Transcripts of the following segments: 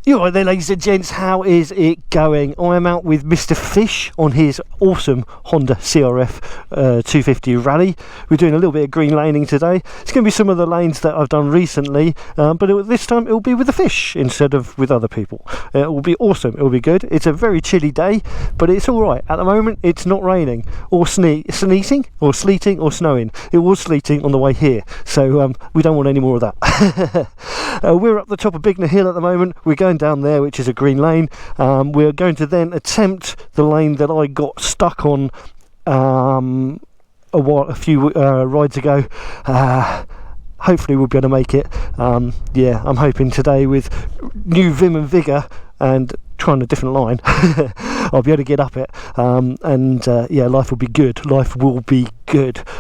You all right there, ladies and gents, how is it going? I am out with Mr. Fish on his awesome Honda CRF 250 Rally. We're doing a little bit of green laning today. It's going to be some of the lanes that I've done recently, but this time it will be with the fish instead of with other people. It will be awesome, it will be good. It's a very chilly day, but it's alright. At the moment it's not raining or sleeting or snowing. It was sleeting on the way here, so we don't want any more of that. We're up the top of Bignor Hill at the moment. We're going down there, which is a green lane. We're going to then attempt the lane that I got stuck on a few rides ago. Hopefully we'll be able to make it. Yeah, I'm hoping today with new vim and vigour and trying a different line I'll be able to get up it, yeah, life will be good.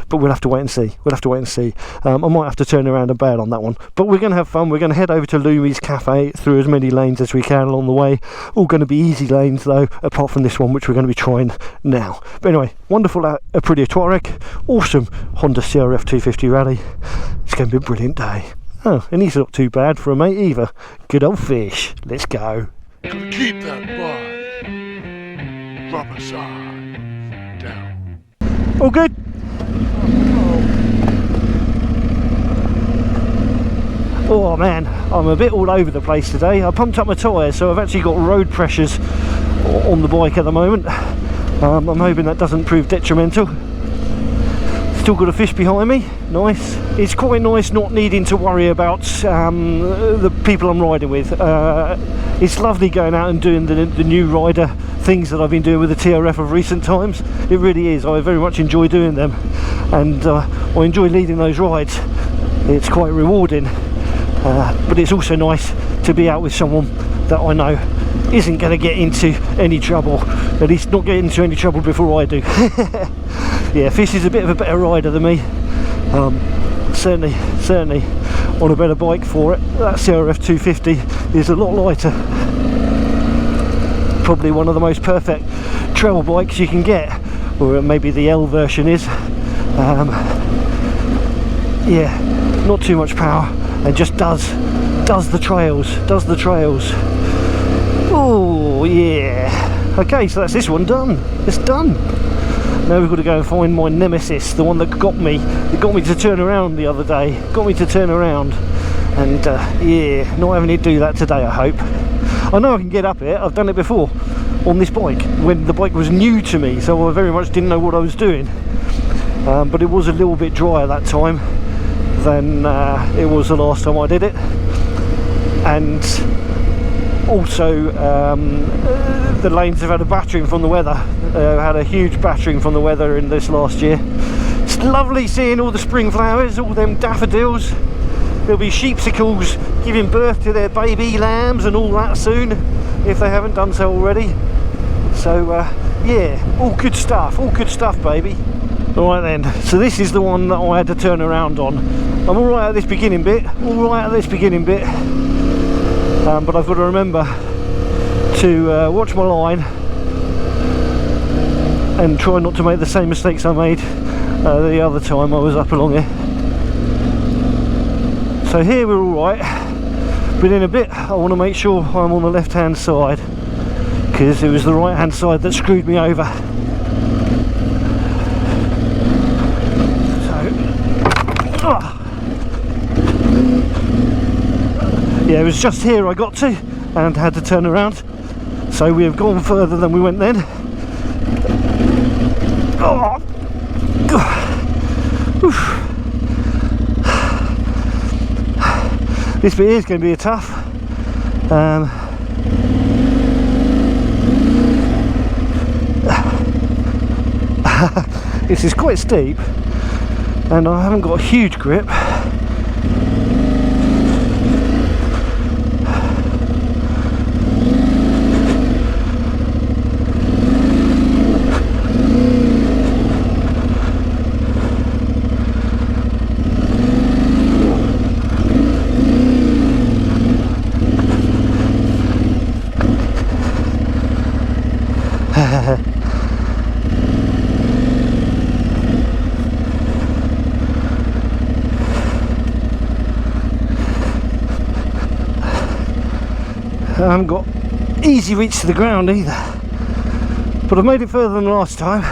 But we'll have to wait and see. I might have to turn around and bail on that one, but we're going to have fun. We're going to head over to Lumi's Cafe through as many lanes as we can along the way. All going to be easy lanes though, apart from this one, which we're going to be trying now. But anyway, wonderful Aprilia Tuareg, awesome Honda CRF 250 Rally. It's going to be a brilliant day. Oh, and he's not too bad for a mate either. Good old Fish. Let's go. Keep that bud. Rubber side down. All good? Oh man, I'm a bit all over the place today. I pumped up my tyres, so I've actually got road pressures on the bike at the moment. I'm hoping that doesn't prove detrimental. Still got a fish behind me, nice. It's quite nice not needing to worry about the people I'm riding with. It's lovely going out and doing the new rider things that I've been doing with the TRF of recent times. It really is. I very much enjoy doing them, and I enjoy leading those rides. It's quite rewarding, but it's also nice to be out with someone that I know isn't going to get into any trouble, at least not get into any trouble before I do. Yeah, Fish is a bit of a better rider than me, certainly on a better bike for it. That CRF 250 is a lot lighter, probably one of the most perfect trail bikes you can get, or maybe the L version is. Yeah, not too much power, and just does the trails. Oh yeah. Okay, so that's this one done. It's done. Now we've got to go and find my nemesis, the one that got me to turn around the other day. And yeah, not having to do that today, I hope. I know I can get up it. I've done it before on this bike when the bike was new to me, so I very much didn't know what I was doing. But it was a little bit drier that time than it was the last time I did it. And also the lanes have had a battering from the weather. Had a huge battering from the weather in this last year. It's lovely seeing all the spring flowers, all them daffodils. There'll be sheepsicles giving birth to their baby lambs and all that soon, if they haven't done so already. So yeah, all good stuff, baby. Alright then, so this is the one that I had to turn around on. I'm alright at this beginning bit, but I've got to remember to watch my line and try not to make the same mistakes I made the other time I was up along here. So here we're alright, but in a bit I want to make sure I'm on the left hand side, because it was the right hand side that screwed me over. Yeah, it was just here I got to and had to turn around, so we have gone further than we went then. Oh. This bit is going to be a tough. This is quite steep and I haven't got a huge grip. haven't got easy reach to the ground either, but I've made it further than last time.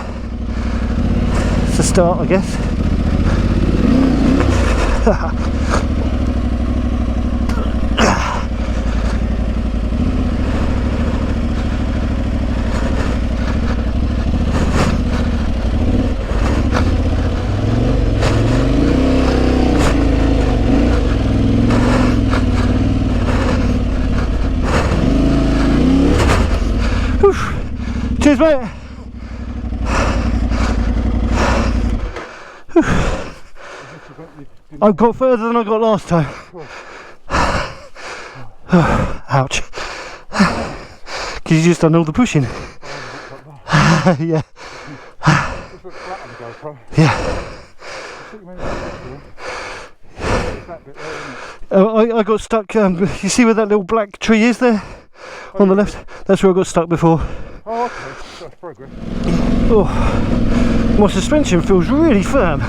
It's a start, I guess. Cheers, mate. I've got further than I got last time. Ouch. Because you just done all the pushing. Yeah. Yeah. I got stuck. You see where that little black tree is there? On the left? That's where I got stuck before. Oh, okay. That's progress. Oh, my suspension feels really firm.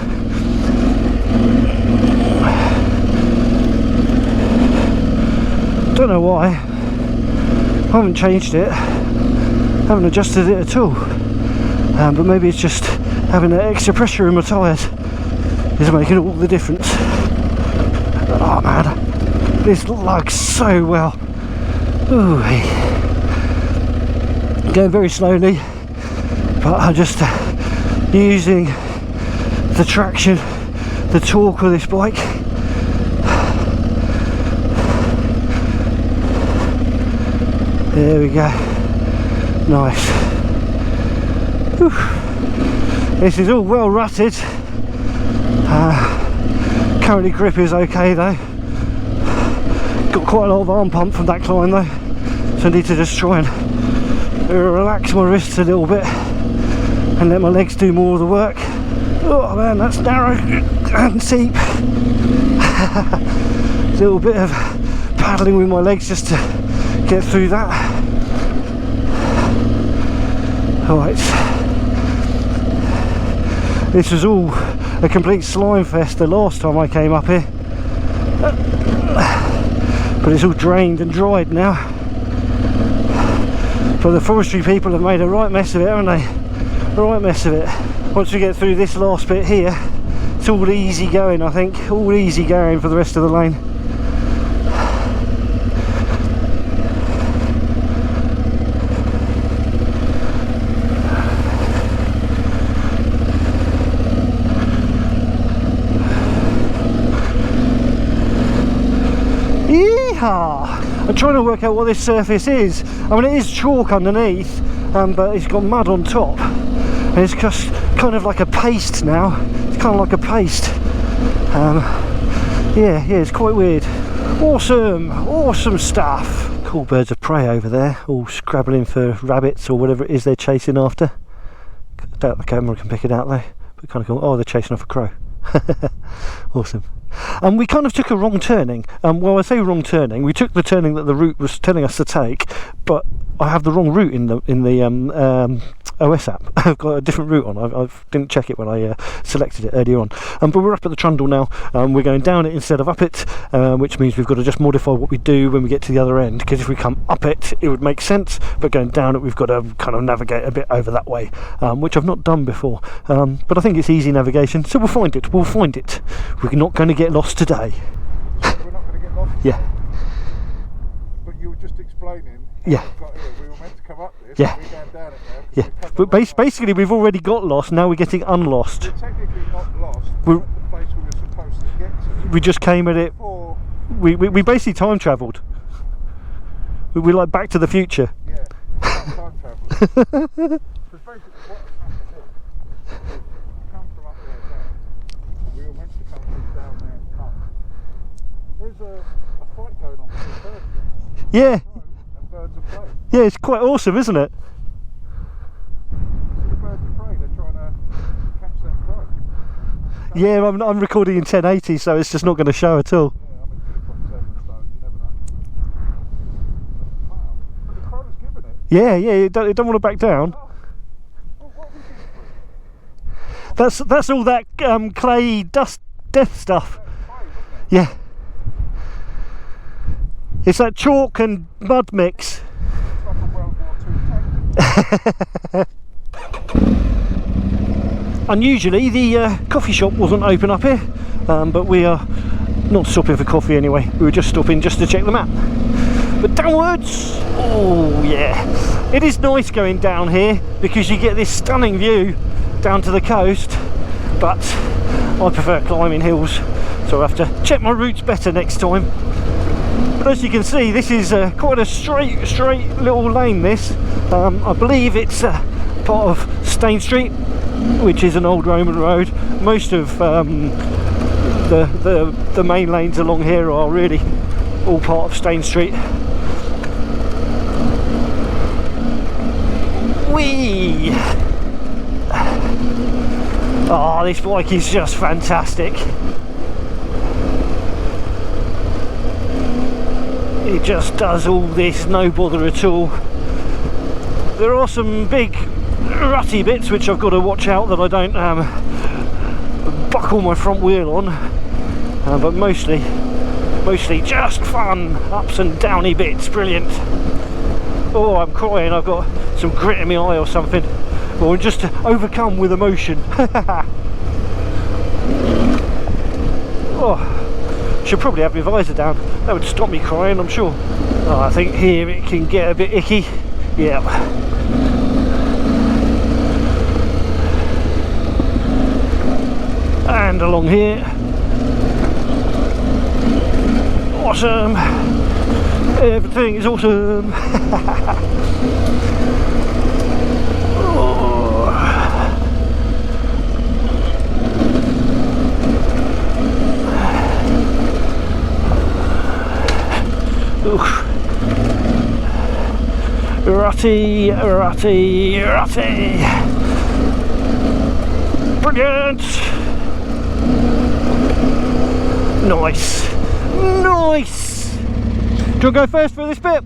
Don't know why. I haven't changed it. Haven't adjusted it at all. But maybe it's just having that extra pressure in my tyres is making all the difference. Oh man, this lugs so well. Ooh. Going very slowly, but I'm just using the traction, the torque of this bike. There we go. Nice. Whew. This is all well rutted. Currently grip is okay though. Got quite a lot of arm pump from that climb though, so I need to just try and relax my wrists a little bit and let my legs do more of the work. Oh man, that's narrow and steep. A little bit of paddling with my legs just to get through that. Alright, this was all a complete slime fest the last time I came up here, but it's all drained and dried now. But the forestry people have made a right mess of it, haven't they? A right mess of it. Once we get through this last bit here, it's all easy going, I think. All easy going for the rest of the lane. Yeehaw! I'm trying to work out what this surface is. I mean, it is chalk underneath, but it's got mud on top, and it's just kind of like a paste now. It's kind of like a paste. Yeah, it's quite weird. Awesome stuff. Cool birds of prey over there, all scrabbling for rabbits or whatever it is they're chasing after. I doubt the camera can pick it out though, but kind of cool. Oh, they're chasing off a crow. Awesome. And we kind of took a wrong turning. Well, I say wrong turning. We took the turning that the route was telling us to take, but I have the wrong route in the OS app. I've got a different route on. I didn't check it when I selected it earlier on. But we're up at the trundle now. We're going down it instead of up it, which means we've got to just modify what we do when we get to the other end. Because if we come up it, it would make sense. But going down it, we've got to kind of navigate a bit over that way, which I've not done before. But I think it's easy navigation, so we'll find it. We'll find it. We're not going to get lost today. We're not going to get lost today. Yeah. But you were just explaining. Yeah. We got here. We were meant to come up this. Yeah. We're going down it now. Yeah. But basically, we've already got lost. Now we're getting unlost. We're technically not lost. We're at the place we were supposed to get to. We just came at it. Before. We basically time travelled. We're like Back to the Future. Yeah. Time travel. Because basically, what has happened is, we come from up there down. We were meant to come from down there and up. There's a fight going on between birds. Yeah. And birds of prey. Yeah, it's quite awesome, isn't it? The birds of prey, they're trying to catch that prey. Yeah, I'm recording in 1080, so it's just not going to show at all. Yeah, I'm at 2.7, so you never know. Wow. But the crow's given it. Yeah, you don't want to back down. Oh. Well, what are we doing for? That's all that clay dust death stuff. That's prey, isn't it? Yeah. It's that chalk and mud mix. It's like a World War II tank. Unusually, the coffee shop wasn't open up here, but we are not stopping for coffee anyway. We were just stopping just to check the map. But downwards, oh yeah, it is nice going down here because you get this stunning view down to the coast, but I prefer climbing hills, so I have to check my routes better next time. But as you can see, this is quite a straight little lane, this. I believe it's part of Stane Street, which is an old Roman road. Most of the main lanes along here are really all part of Stane Street. Whee! Oh, this bike is just fantastic. It just does all this, no bother at all. There are some big rutty bits which I've got to watch out that I don't buckle my front wheel on, but mostly just fun, ups and downy bits, brilliant. Oh, I'm crying, I've got some grit in my eye or something, or just overcome with emotion. Oh, should probably have my visor down, that would stop me crying, I'm sure. Oh, I think here it can get a bit icky. Yeah. And along here. Awesome. Everything is awesome. Oh. Oof. Rutty. Brilliant. Nice. Do you want to go first for this bit?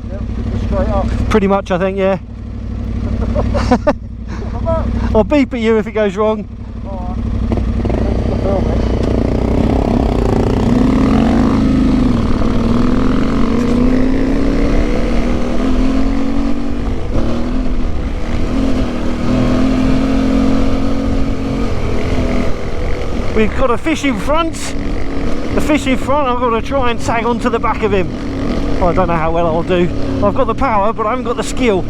Yep, just straight up. Pretty much, I think, yeah. I'll beep at you if it goes wrong. Alright. Thanks for filming. We've got a fish in front. The fish in front, I've got to try and tag onto the back of him. I don't know how well I'll do. I've got the power, but I haven't got the skill.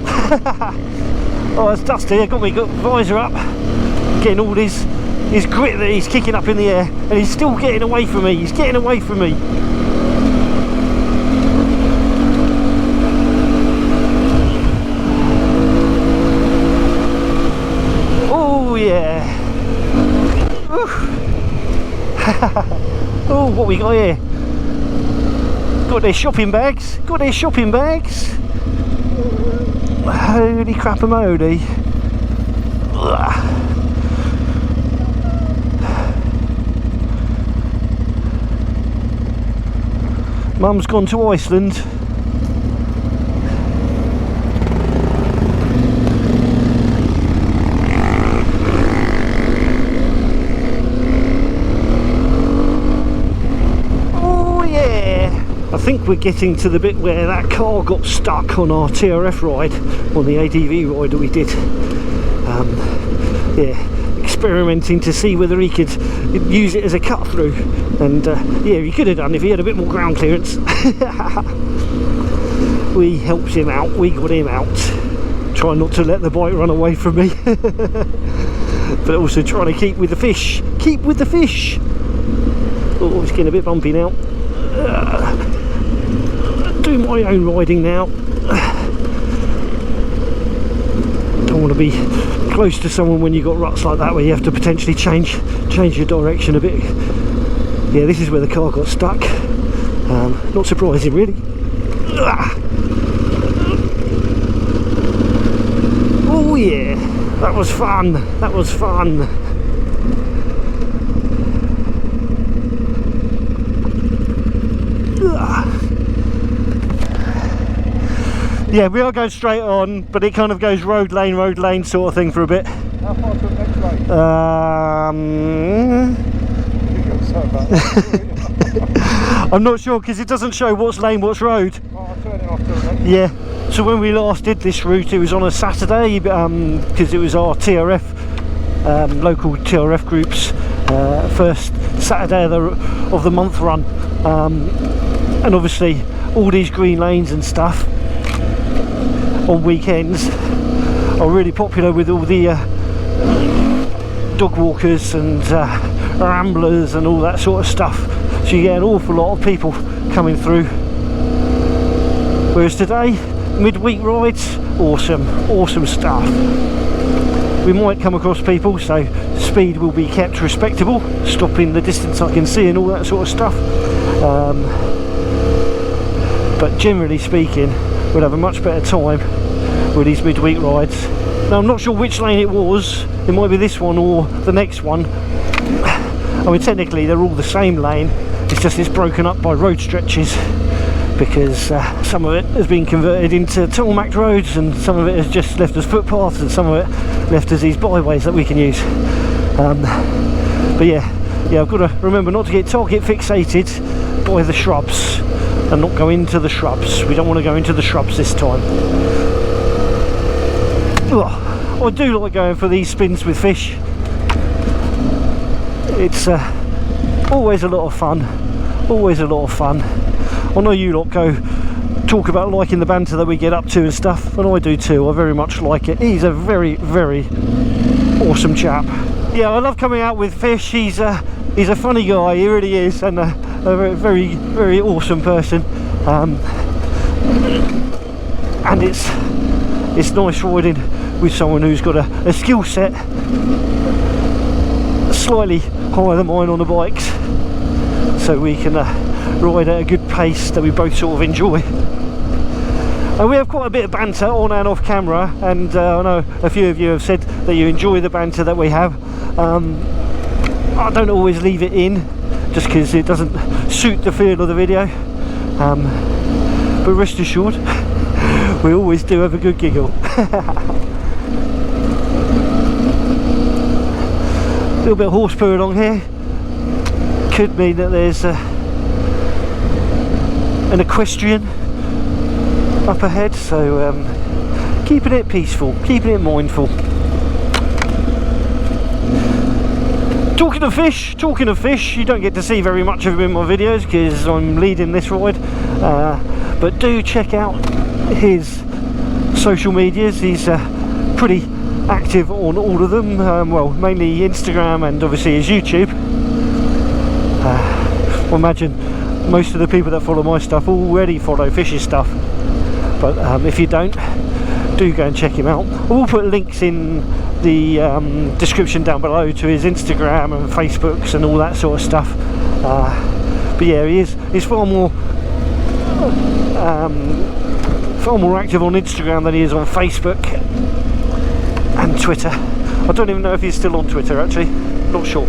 Oh, it's dusty. I've got my visor up, getting all his grit that he's kicking up in the air, and he's still getting away from me. He's getting away from me. Oh yeah. Oh, what we got here? Got their shopping bags. Holy crap-a-mody. Mum's gone to Iceland. I think we're getting to the bit where that car got stuck on our TRF ride, on the ADV ride that we did. Yeah, experimenting to see whether he could use it as a cut through, and yeah, he could have done if he had a bit more ground clearance. We helped him out, we got him out. Try not to let the bike run away from me, but also trying to keep with the fish. Oh, it's getting a bit bumpy now. Do my own riding now. Don't want to be close to someone when you've got ruts like that where you have to potentially change your direction a bit. Yeah, this is where the car got stuck. Not surprising really. Oh yeah, that was fun. Yeah, we are going straight on, but it kind of goes road lane sort of thing for a bit. How far to the next lane? I'm not sure because it doesn't show what's lane, what's road. Oh, I'll turn it off till then. Yeah. So when we last did this route, it was on a Saturday because it was our TRF, local TRF groups, first Saturday of the month run, and obviously all these green lanes and stuff on weekends are really popular with all the dog walkers and ramblers and all that sort of stuff, so you get an awful lot of people coming through. Whereas today, midweek rides, awesome stuff. We might come across people, so speed will be kept respectable, stopping the distance I can see and all that sort of stuff, but generally speaking we'll have a much better time with these midweek rides. Now I'm not sure which lane it was, it might be this one or the next one. I mean technically they're all the same lane, it's just it's broken up by road stretches because some of it has been converted into tarmac roads and some of it has just left as footpaths and some of it left as these byways that we can use. But yeah, I've got to remember not to get target fixated by the shrubs and not go into the shrubs. We don't want to go into the shrubs this time. Oh, I do like going for these spins with fish. It's always a lot of fun, always a lot of fun. I know you lot go talk about liking the banter that we get up to and stuff, and I do too. I very much like it. He's a very awesome chap. Yeah, I love coming out with fish. He's a funny guy, he really is, and a very awesome person. And it's nice riding with someone who's got a skill set slightly higher than mine on the bikes, so we can ride at a good pace that we both sort of enjoy. And we have quite a bit of banter on and off camera, and I know a few of you have said that you enjoy the banter that we have. I don't always leave it in just because it doesn't suit the feel of the video, but rest assured we always do have a good giggle. A little bit of horse poo along here could mean that there's an equestrian up ahead, so keeping it peaceful, keeping it mindful. Talking of fish, you don't get to see very much of him in my videos because I'm leading this ride, but do check out his social medias. He's pretty active on all of them, well, mainly Instagram and obviously his YouTube. I imagine most of the people that follow my stuff already follow fish's stuff, but if you don't, do go and check him out. I will put links in the description down below to his Instagram and Facebooks and all that sort of stuff. But yeah, he's far more active on Instagram than he is on Facebook and Twitter. I don't even know if he's still on Twitter actually, not sure.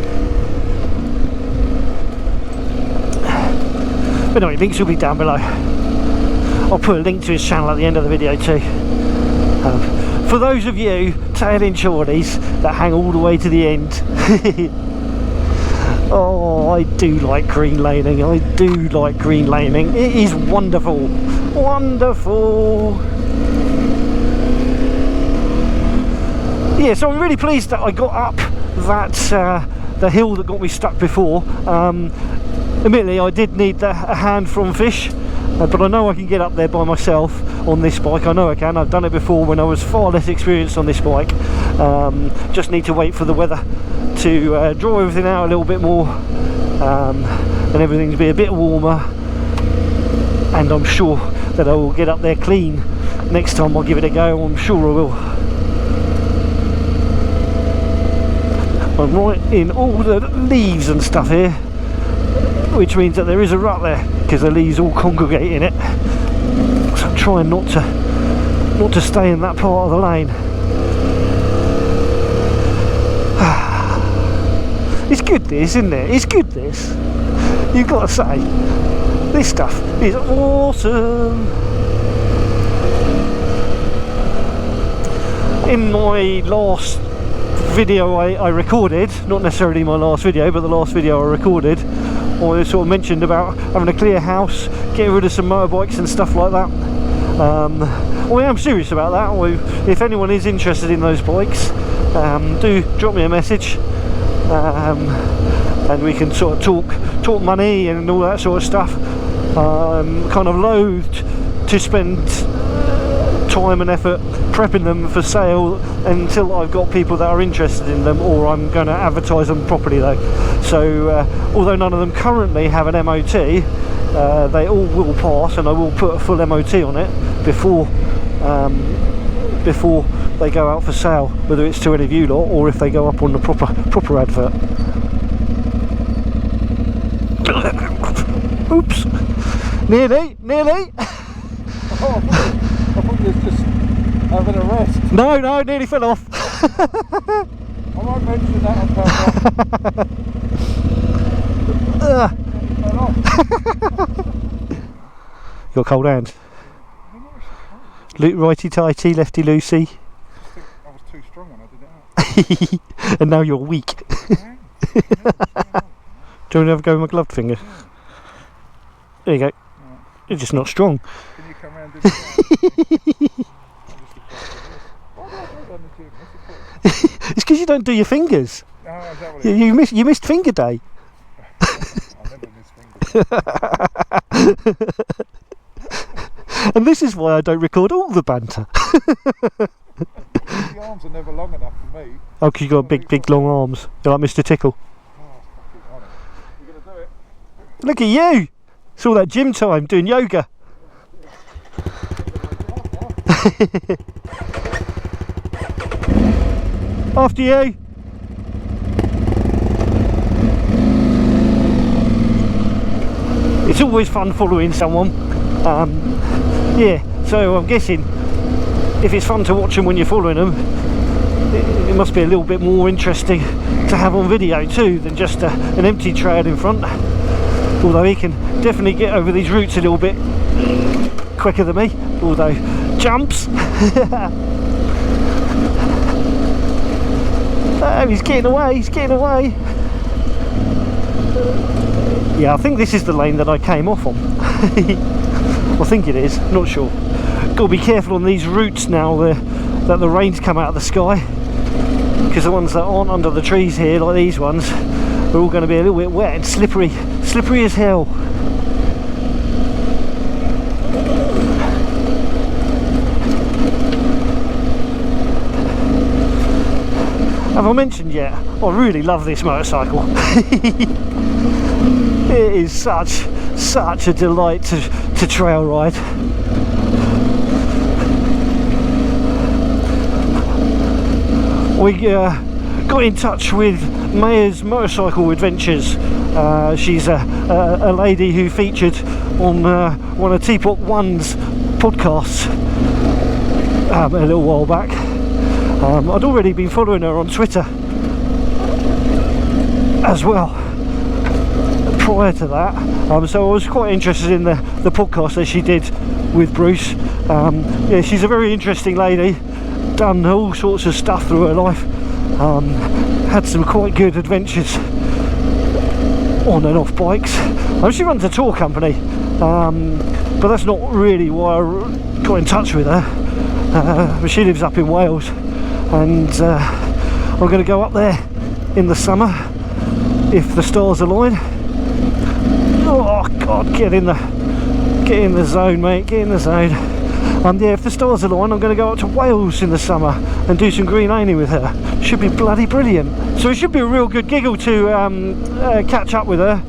But anyway, links will be down below. I'll put a link to his channel at the end of the video too. For those of you tailing shorties that hang all the way to the end, oh, I do like green laning. I do like green laning. It is wonderful, wonderful. Yeah, so I'm really pleased that I got up that the hill that got me stuck before. Admittedly, I did need a hand from fish, but I know I can get up there by myself on this bike. I know I can. I've done it before when I was far less experienced on this bike. Just need to wait for the weather to draw everything out a little bit more, and everything to be a bit warmer, and I'm sure that I will get up there clean next time I give it a go. I'm sure I will. I'm right in all the leaves and stuff here, which means that there is a rut there because the leaves all congregate in it, so I'm trying not to stay in that part of the lane. It's good this, isn't it? It's good this, you've got to say. This stuff is awesome. In my last video I recorded, not necessarily my last video, but the last video I recorded, or I sort of mentioned about having a clear house, getting rid of some motorbikes and stuff like that. Well, I'm serious about that. If anyone is interested in those bikes, do drop me a message, and we can sort of talk money and all that sort of stuff. Kind of loath to spend time and effort prepping them for sale until I've got people that are interested in them, or I'm going to advertise them properly though. So although none of them currently have an MOT, they all will pass, and I will put a full MOT on it before they go out for sale, whether it's to any of you lot or if they go up on the proper advert. Oops, nearly. Oh, I thought you was just having a rest. No, nearly fell off. I won't mention that on camera. Fell off. You got cold hands. Righty tighty, lefty loosey. I think I was too strong when I did it out. And now you're weak. Do you want to have a go with my gloved finger? Yeah. There you go. Right. You're just not strong. Can you come round and do that? It's because you don't do your fingers. Oh, is that what it is? You missed finger day. I never miss fingers. And this is why I don't record all the banter. The arms are never long enough for me. Oh, because you got big long arms. You're like Mr. Tickle. Oh, fucking on it. You're going to do it? Look at you! It's all that gym time doing yoga. After you. It's always fun following someone. Yeah, so I'm guessing if it's fun to watch them when you're following them, it must be a little bit more interesting to have on video too than just an empty trail in front. Although he can definitely get over these routes a little bit quicker than me, although jumps. Oh, he's getting away. Yeah, I think this is the lane that I came off on. I think it is, not sure. Got to be careful on these routes now that the rain's come out of the sky, because the ones that aren't under the trees here, like these ones, are all going to be a little bit wet and slippery as hell. Have I mentioned yet? I really love this motorcycle. It is such a delight to trail ride. We got in touch with Maya's Motorcycle Adventures. She's a lady who featured on one of Teapot One's podcasts a little while back. I'd already been following her on Twitter as well prior to that, so I was quite interested in the podcast that she did with Bruce. Yeah, she's a very interesting lady, done all sorts of stuff through her life, had some quite good adventures on and off bikes. She runs a tour company, but that's not really why I got in touch with her. But she lives up in Wales, and I'm going to go up there in the summer if the stars align. Oh God, get in the zone, mate, get in the zone. Yeah, if the stars align, I'm going to go up to Wales in the summer and do some green laning with her. Should be bloody brilliant. So it should be a real good giggle to catch up with her,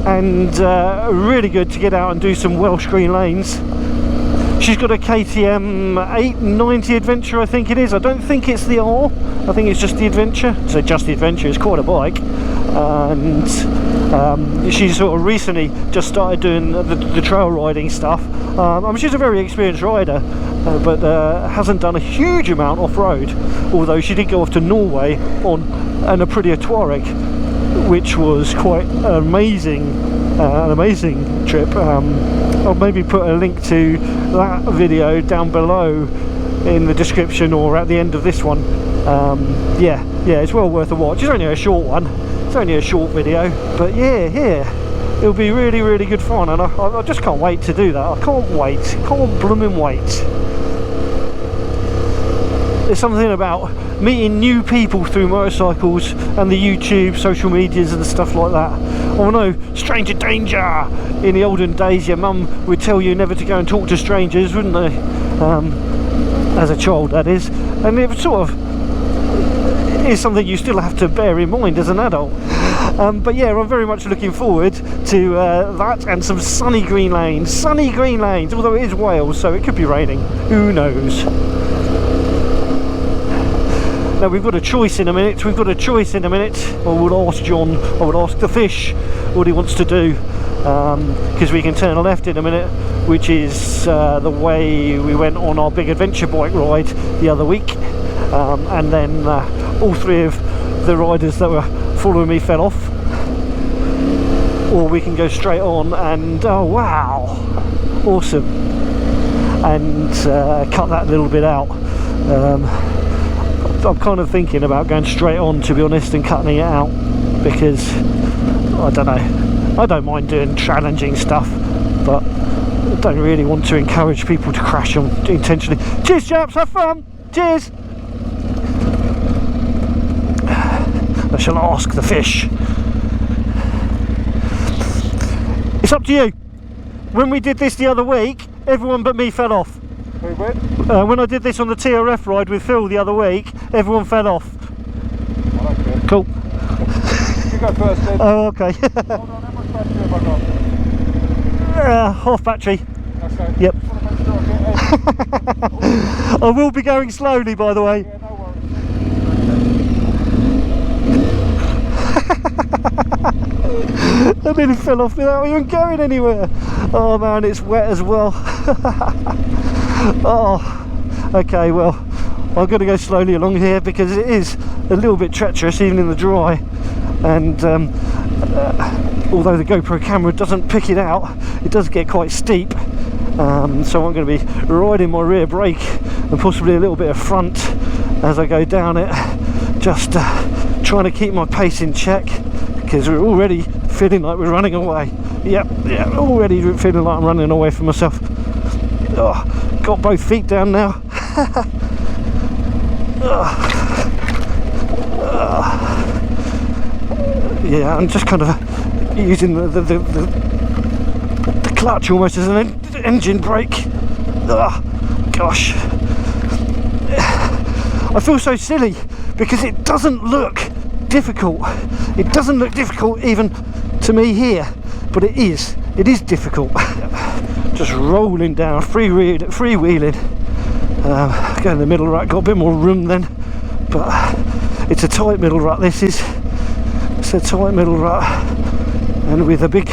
and really good to get out and do some Welsh green lanes. She's got a KTM 890 Adventure, I think it is. I don't think it's the R, I think it's just the Adventure. So just the Adventure, it's quite a bike. And she's sort of recently just started doing the trail riding stuff. She's a very experienced rider, but hasn't done a huge amount off-road, although she did go off to Norway on an Aprilia Tuareg, which was quite an amazing trip. I'll maybe put a link to that video down below in the description or at the end of this one. Yeah, it's well worth a watch. It's only a short one, it's only a short video, but yeah, it'll be really, really good fun, and I just can't wait to do that. I can't wait, can't blooming wait. There's something about meeting new people through motorcycles and the YouTube, social medias and stuff like that. Oh no, stranger danger! In the olden days, your mum would tell you never to go and talk to strangers, wouldn't they? As a child, that is. And it sort of is something you still have to bear in mind as an adult. But yeah, I'm very much looking forward to that and some sunny green lanes, although it is Wales, so it could be raining, who knows. Now we've got a choice in a minute, I would ask John, I would ask the fish what he wants to do, because we can turn left in a minute, which is the way we went on our big adventure bike ride the other week, and then all three of the riders that were following me fell off, or we can go straight on and oh wow, awesome, and cut that little bit out. I'm kind of thinking about going straight on, to be honest, and cutting it out, because I don't know, I don't mind doing challenging stuff, but I don't really want to encourage people to crash on intentionally. Cheers chaps, have fun, cheers. I shall ask the fish. It's up to you. When we did this the other week, everyone but me fell off. When I did this on the TRF ride with Phil the other week, everyone fell off. I don't care. Cool. You go first then. Oh, okay. Hold on, how much battery have I got? Half battery. Okay. Yep. I will be going slowly, by the way. Yeah, no worries. I nearly fell off without even going anywhere. Oh man, it's wet as well. Oh, okay, well, I'm going to go slowly along here because it is a little bit treacherous even in the dry, and although the GoPro camera doesn't pick it out, it does get quite steep, so I'm going to be riding my rear brake and possibly a little bit of front as I go down it, just trying to keep my pace in check, because we're already feeling like we're running away. Yep, already feeling like I'm running away from myself. Oh, got both feet down now. Yeah, I'm just kind of using the clutch almost as an engine brake. Oh, gosh. I feel so silly because it doesn't look difficult. It doesn't look difficult even to me here, but it is difficult. Just rolling down, freewheeling. Go in the middle rut, got a bit more room then, but it's a tight middle rut. This is, it's a tight middle rut, and with a big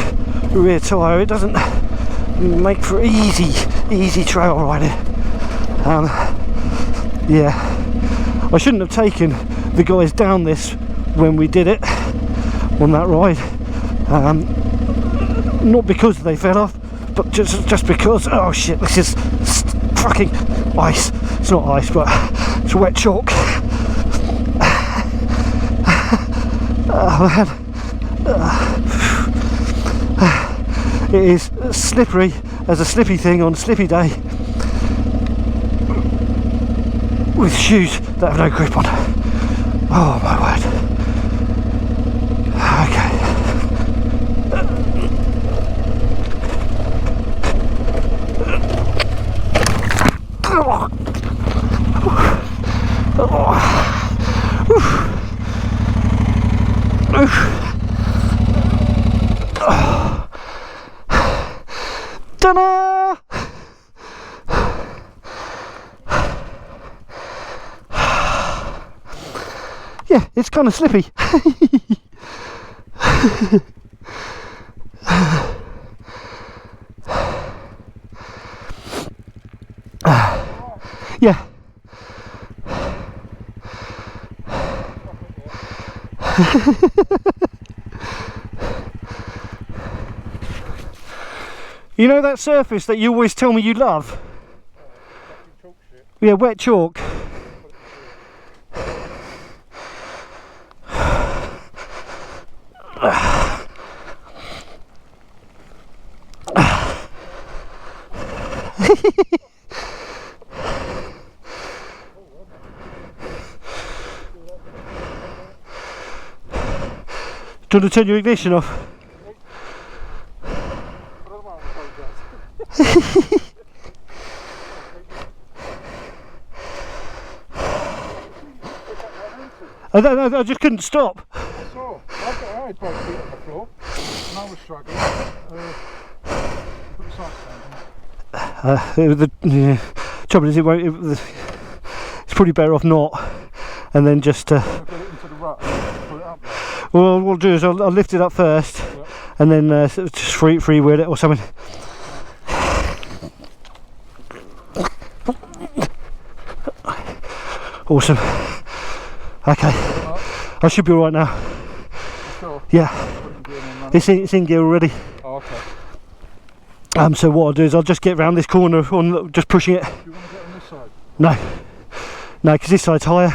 rear tyre, it doesn't make for easy trail riding. Yeah, I shouldn't have taken the guys down this when we did it on that ride. Not because they fell off, but just because, oh shit, this is fucking ice. It's not ice, but it's wet chalk. Oh man. It is slippery as a slippy thing on a slippy day, with shoes that have no grip on. Oh my word. Okay. Ta-da! Yeah, it's kind of slippy. Yeah. You know that surface that you always tell me you love? Yeah, wet chalk. Do you want to turn your ignition off? I just couldn't stop. So, I had both feet on the floor and I was struggling. Put the sights down. The trouble is, it's probably better off not, and then just. Get it into the rut and put it up there. Well, what I'll do is I'll lift it up first, Yep. and then just free wheel it or something. Awesome. Okay, I should be all right now. Sure. Yeah, it's in gear already. Oh, okay. So what I'll do is I'll just get round this corner on just pushing it. Do you want to get on this side? No, because this side's higher,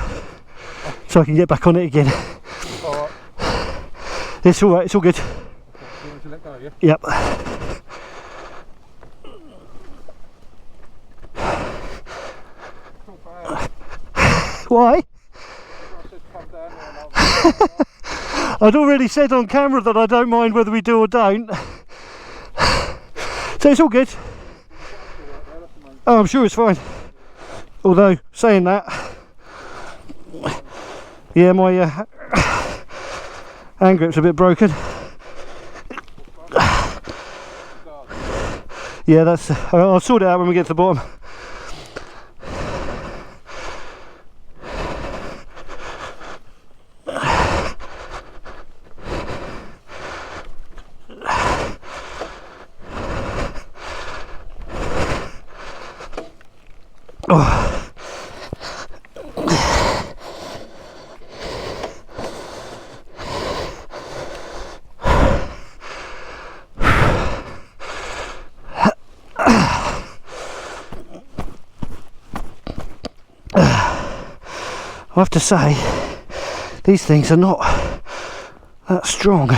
so I can get back on it again. Alright. It's all right. It's all good. Okay. You want to let go, yeah? Yep. Not bad. Why? I said come down there and I'll I'd already said on camera that I don't mind whether we do or don't. So it's all good. Oh, I'm sure it's fine. Although, saying that, yeah, my hand grip's a bit broken. Yeah, that's. I'll sort it out when we get to the bottom. Oh. I have to say, these things are not that strong.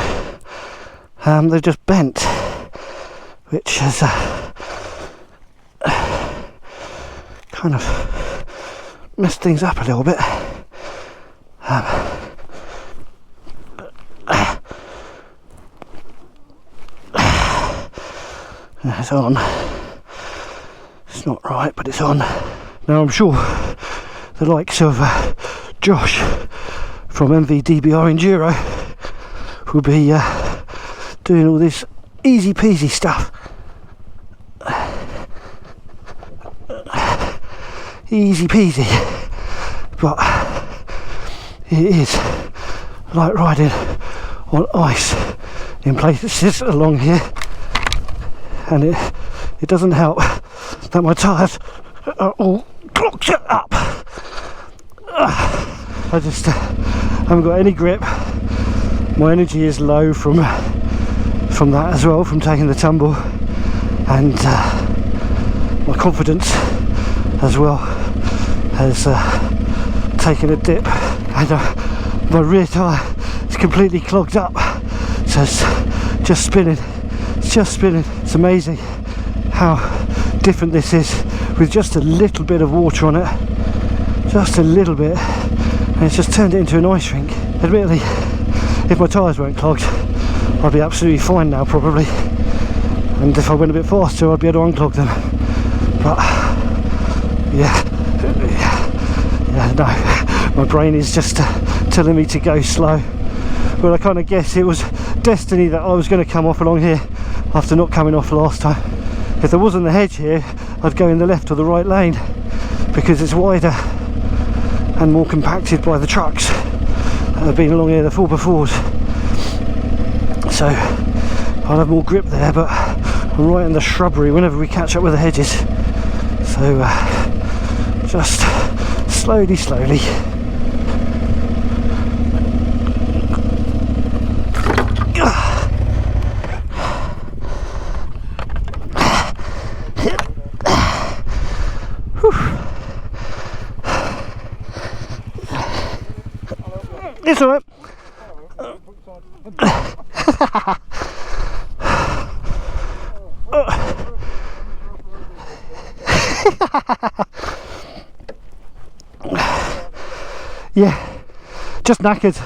They're just bent, which has kind of messed things up a little bit. It's on. It's not right, but it's on. Now I'm sure the likes of Josh from MVDBR Enduro will be doing all this easy peasy stuff. Easy peasy, but it is like riding on ice in places along here, and it doesn't help that my tyres are all clogged up. I just haven't got any grip. My energy is low from that as well, from taking the tumble, and my confidence as well has taken a dip, and my rear tyre is completely clogged up, so it's just spinning. It's amazing how different this is with just a little bit of water on it, just a little bit, and it's just turned it into an ice rink. Admittedly, if my tyres weren't clogged, I'd be absolutely fine now probably, and if I went a bit faster I'd be able to unclog them, but yeah, no, my brain is just telling me to go slow. But I kind of guess it was destiny that I was going to come off along here after not coming off last time. If there wasn't the hedge here, I'd go in the left or the right lane because it's wider and more compacted by the trucks that have been along here, the 4x4s. So I'll have more grip there, but I'm right in the shrubbery whenever we catch up with the hedges. So just slowly. It's alright. Yeah, just knackered.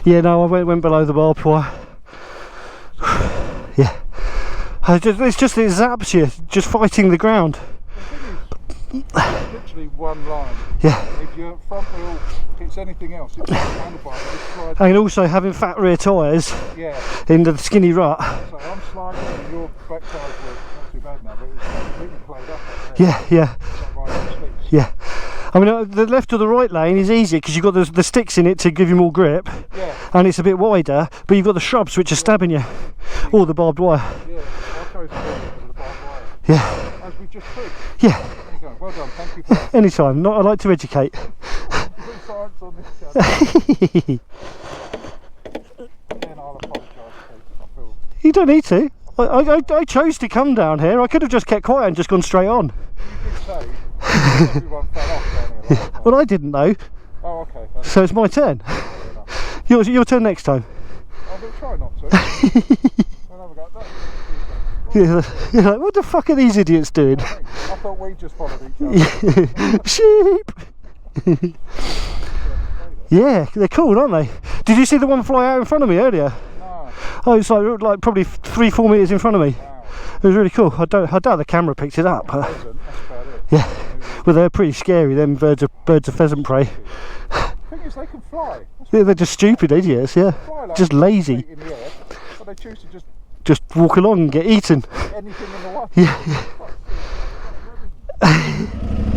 Yeah, no, I went below the barbed wire. Yeah. It's just, it zaps you, just fighting the ground. The thing is, it's literally one line. Yeah. If your front wheel hits anything else, it's like handlebar, it just slides. And also having fat rear tyres Yeah. into the skinny rut. So I'm sliding and your back tyres were not too bad now, but it's completely played up up there. Yeah. It's like riding on sticks. Yeah. I mean, the left or the right lane is easier because you've got the sticks in it to give you more grip. Yeah. And it's a bit wider, but you've got the shrubs which are stabbing you. Or the barbed wire. Yeah. I chose to go with the barbed wire. Yeah. As we just proved. Yeah. There you go. Well done. Thank you for that. Anytime. I like to educate. Good science on this channel. Again, I'll apologise, Pete. I feel. You don't need to. I chose to come down here. I could have just kept quiet and just gone straight on. You did say everyone fell off down here last time. Well, I didn't know. Oh, okay. That's So it's my turn. fair enough. Your turn next time. I'm going to try not to. I'll have a go at that. You're like, what the fuck are these idiots doing? I thought we just followed each other. Sheep! Yeah, they're cool, aren't they? Did you see the one fly out in front of me earlier? No. Oh, it's like probably 3-4 metres in front of me. Wow. It was really cool. I doubt the camera picked it up. It wasn't. That's about it. Yeah, well, they're pretty scary, them birds of pheasant prey. The thing is, they can fly. They're just stupid idiots, yeah. Fly like Just 2 lazy. feet in the air, but they choose to just Just walk along and get eaten. eat anything in the water. Yeah.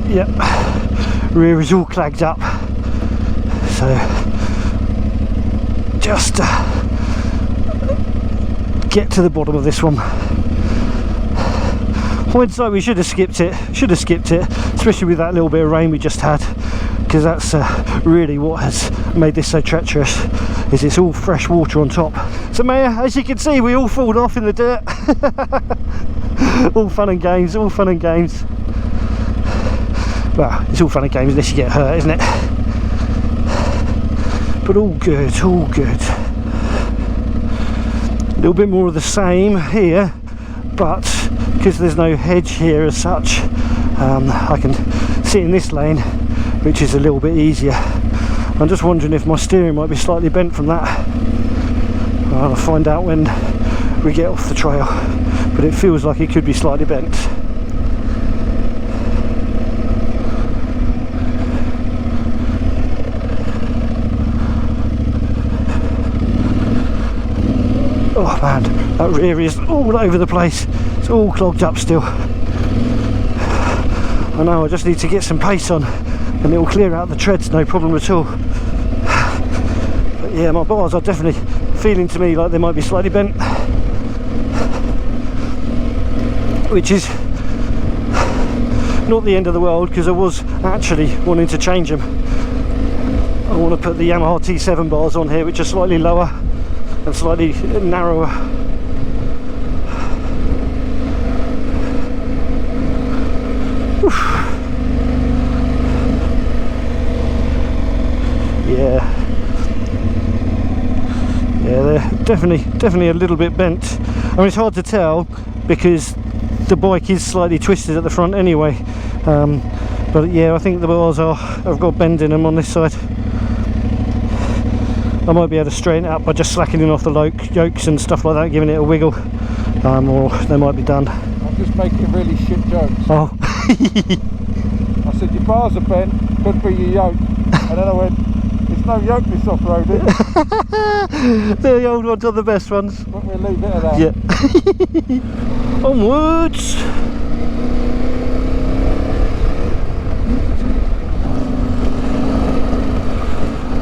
Yep. Rear is all clagged up. So just get to the bottom of this one. Hindsight, we should have skipped it, especially with that little bit of rain we just had, because that's really what has made this so treacherous, is it's all fresh water on top. So Maya, as you can see, we all fallen off in the dirt. All fun and games, all fun and games. Well, it's all fun and games unless you get hurt, isn't it? But all good, all good. A little bit more of the same here, but because there's no hedge here as such, I can sit in this lane, which is a little bit easier. I'm just wondering if my steering might be slightly bent from that. I'll find out when we get off the trail, but it feels like it could be slightly bent. Oh man, that rear is all over the place. It's all clogged up still. I know, I just need to get some pace on and it will clear out the treads, no problem at all. But yeah, my bars are definitely feeling to me like they might be slightly bent, which is not the end of the world, because I was actually wanting to change them. I want to put the Yamaha T7 bars on here, which are slightly lower and slightly narrower. Oof. Yeah, they're definitely a little bit bent. I mean, it's hard to tell because the bike is slightly twisted at the front anyway, but yeah, I think the bars have got bend in them on this side. I might be able to straighten it up by just slackening off the yokes and stuff like that, giving it a wiggle, or they might be done. I'm just making really shit jokes. Oh. I said your bars are bent, could be your yoke, and then I went, it's no yoke this off-roading. The old ones are the best ones. But we'll leave it at that. Yeah. Onwards.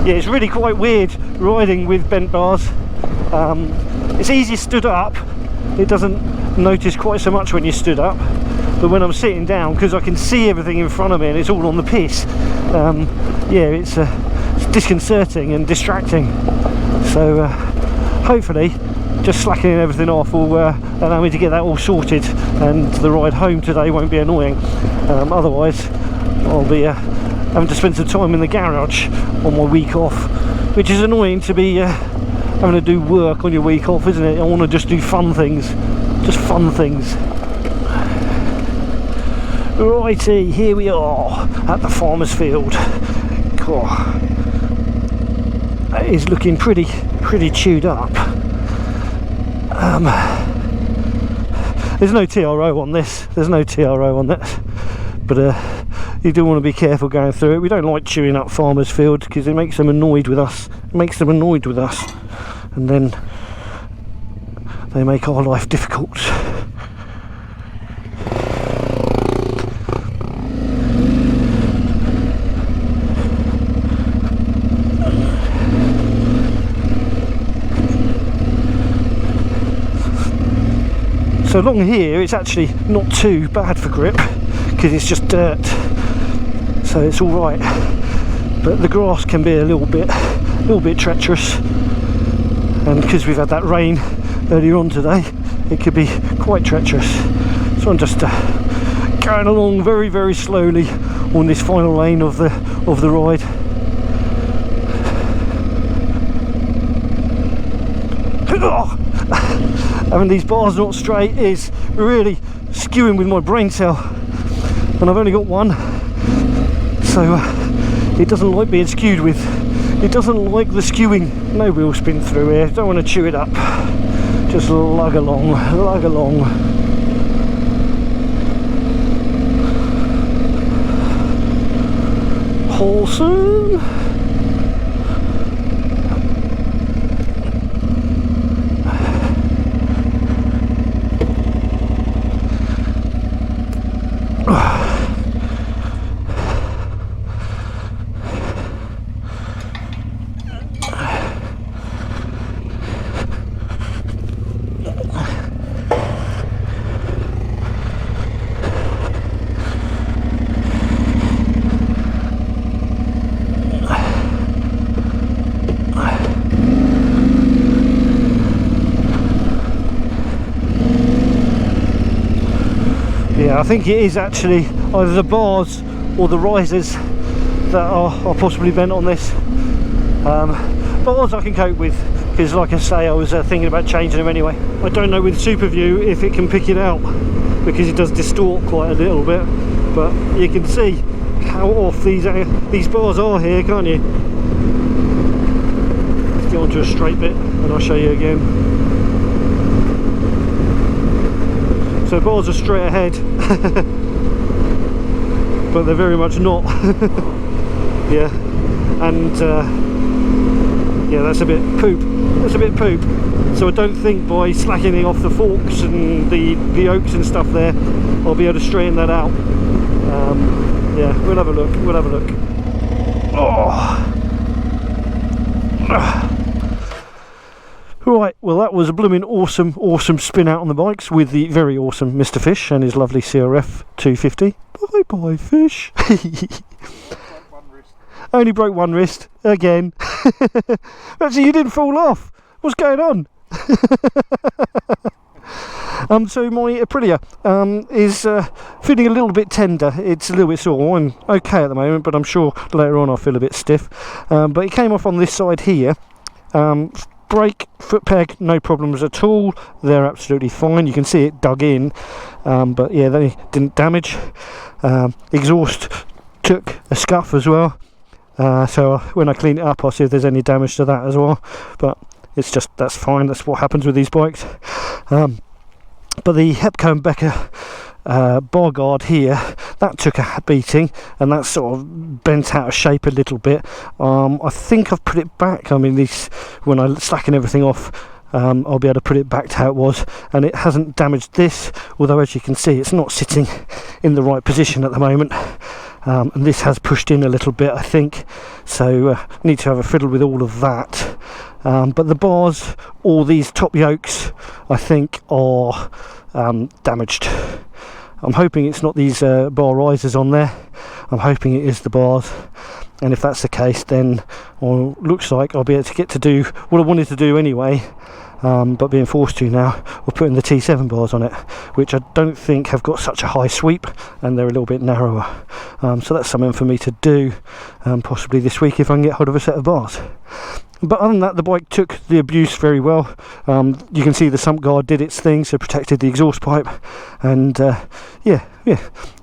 Yeah, it's really quite weird riding with bent bars. It's easy stood up. It doesn't notice quite so much when you stood up, but when I'm sitting down, because I can see everything in front of me and it's all on the piss, yeah, it's disconcerting and distracting. So hopefully just slackening everything off will allow me to get that all sorted, and the ride home today won't be annoying. Otherwise I'll be having to spend some time in the garage on my week off, which is annoying to be having to do work on your week off, isn't it? I want to just do fun things, just fun things. Righty, here we are at the farmer's field. Cool. is looking pretty chewed up. There's no TRO on this. There's no TRO on this, but you do want to be careful going through it. We don't like chewing up farmers' fields because it makes them annoyed with us. It makes them annoyed with us, and then they make our life difficult. So along here it's actually not too bad for grip because it's just dirt, so it's all right. But the grass can be a little bit treacherous, and because we've had that rain earlier on today, it could be quite treacherous. So I'm just going along very slowly on this final lane of the ride. Having these bars not straight is really skewing with my brain cell, and I've only got one, so it doesn't like being skewed with. It doesn't like the skewing. No wheel spin through here. Don't want to chew it up. Just lug along, lug along. Wholesome. Yeah, I think it is actually either the bars or the risers that are possibly bent on this. Bars I can cope with, because like I say, I was thinking about changing them anyway. I don't know with Super View if it can pick it out, because it does distort quite a little bit, but you can see how off these bars are here, can't you? Let's get onto a straight bit and I'll show you again. So bars are straight ahead, but they're very much not. Yeah, and yeah, that's a bit poop. That's a bit poop. So I don't think by slackening off the forks and the yokes and stuff there, I'll be able to straighten that out. Yeah, we'll have a look. We'll have a look. Oh. Right, well that was a blooming awesome spin out on the bikes with the very awesome Mr. Fish and his lovely CRF 250. Bye bye Fish. Only broke one wrist again. Actually, you didn't fall off. What's going on? So my Aprilia is feeling a little bit tender. It's a little bit sore. I'm okay at the moment, but I'm sure later on I'll feel a bit stiff. But it came off on this side here. Brake, foot peg, no problems at all. They're absolutely fine. You can see it dug in, but yeah, they didn't damage. Exhaust took a scuff as well, so when I clean it up I'll see if there's any damage to that as well, but it's just, that's fine. That's what happens with these bikes. But the Hepco and Becker bar guard here, that took a beating, and that sort of bent out of shape a little bit. I think I've put it back. I mean, when I slacken everything off, I'll be able to put it back to how it was, and it hasn't damaged this, although as you can see it's not sitting in the right position at the moment, and this has pushed in a little bit, I think, so need to have a fiddle with all of that. But the bars, all these top yokes, I think are damaged. I'm hoping it's not these bar risers on there. I'm hoping it is the bars, and if that's the case, then well, looks like I'll be able to get to do what I wanted to do anyway, but being forced to now, we're putting the T7 bars on it, which I don't think have got such a high sweep, and they're a little bit narrower. So that's something for me to do, possibly this week if I can get hold of a set of bars. But other than that, the bike took the abuse very well. You can see the sump guard did its thing, so protected the exhaust pipe, and yeah,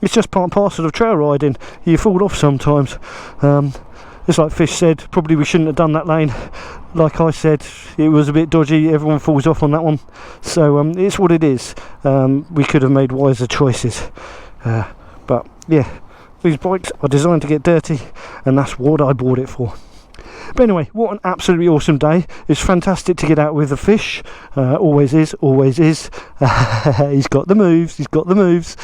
it's just part and parcel of trail riding. You fall off sometimes. There's just like Fish said, probably we shouldn't have done that lane. Like I said, it was a bit dodgy, everyone falls off on that one, so it's what it is. We could have made wiser choices, but yeah, these bikes are designed to get dirty, and that's what I bought it for. But anyway, what an absolutely awesome day. It's fantastic to get out with the Fish. Always is, always is. He's got the moves, he's got the moves.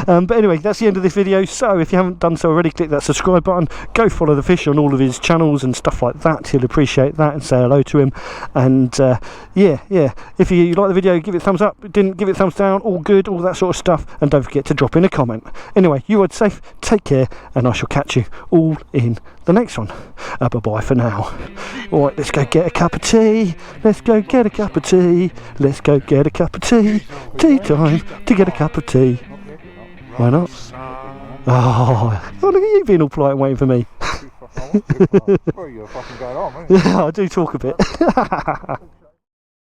But anyway, that's the end of this video. So if you haven't done so already, click that subscribe button. Go follow the Fish on all of his channels and stuff like that. He'll appreciate that, and say hello to him. And yeah, if you like the video, give it a thumbs up. Didn't, give it a thumbs down. All good, all that sort of stuff. And don't forget to drop in a comment. Anyway, you ride safe, take care, and I shall catch you all in the next one. Bye bye for now. Alright, let's go get a cup of tea. Let's go get a cup of tea. Let's go get a cup of tea. Tea time to get a cup of tea. Why not? Oh, look at you being all polite and waiting for me. Well, you're fucking going on, aren't you? Yeah, I do talk a bit.